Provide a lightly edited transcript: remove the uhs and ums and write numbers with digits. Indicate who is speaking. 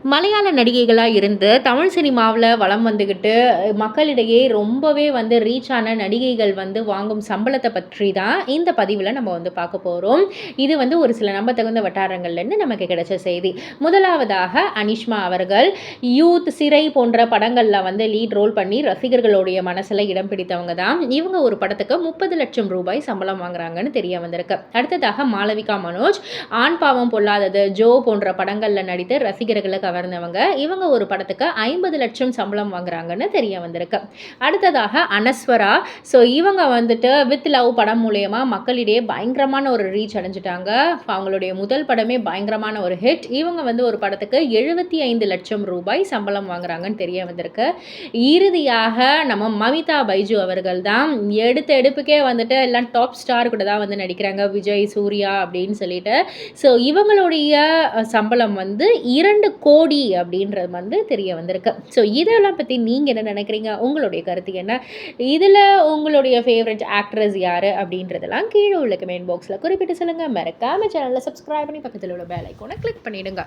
Speaker 1: மலையாள நடிகைகளா இருந்து தமிழ் சினிமாவுல வலம் வந்துகிட்டு, மக்களிடையே ரொம்பவே வந்து ரீச் ஆன நடிகைகள் வந்து வாங்கும் சம்பளத்த பற்றி தான் இந்த பதிவுல நம்ம வந்து பார்க்க போறோம். இது வந்து ஒரு சில நம்பத்தகுந்த வட்டாரங்கள்லேருந்து நமக்கு கிடைச்ச செய்தி. முதலாவதாக அனிஷ்மா அவர்கள் யூத், சிறை போன்ற படங்கள்ல வந்து லீட் ரோல் பண்ணி ரசிகர்களுடைய மனசுல இடம் பிடித்தவங்க தான். இவங்க ஒரு படத்துக்கு 30,00,000 ரூபாய் சம்பளம் வாங்குறாங்கன்னு தெரிய வந்திருக்கு. அடுத்ததாக மாளவிகா மனோஜ் ஆண் பாவம் பொல்லாதது, ஜோ போன்ற படங்கள்ல நடித்து ரசிகர்களை கவர்ந்தவங்க. இவங்க ஒரு படத்துக்கு 50,00,000 சம்பளம் வாங்குறாங்கன்னு தெரிய வந்திருக்கு. அடுத்ததாக அனஸ்வரா. இவங்க வந்துட்டு வித் லவ் படம் மூலியமா மக்களிடையே பயங்கரமான ஒரு ரீச் அடைஞ்சிட்டாங்க. அவங்களுடைய முதல் படமே பயங்கரமான ஒரு ஹிட். இவங்க வந்து ஒரு படத்துக்கு 75,00,000 ரூபாய் சம்பளம் வாங்குறாங்கன்னு தெரிய வந்திருக்கு. இறுதியாக நம்ம மமிதா பைஜு அவர்கள் தான் எடுத்த எடுப்புக்கே வந்துட்டு எல்லாம் டாப் ஸ்டார் கூட தான் வந்து நடிக்கிறாங்க. விஜய், சூர்யா அப்படின்னு சொல்லிட்டு. இவங்களுடைய சம்பளம் வந்து 2 கோடி அப்படின்றது வந்து தெரிய வந்திருக்கு. இதெல்லாம் பற்றி நீங்கள் என்ன நினைக்கிறீங்க? உங்களுடைய கருத்து என்ன? இதில் உங்களுடைய ஃபேவரட் ஆக்ட்ரஸ் யார் அப்படின்றதெல்லாம் கீழே உள்ள கமெண்ட் பாக்ஸில் குறிப்பிட்டு சொல்லுங்கள். மறக்காம சேனலில் சப்ஸ்கிரைப் பண்ணி பக்கத்தில் உள்ள பெல் ஐக்கானை கிளிக் பண்ணிவிடுங்க.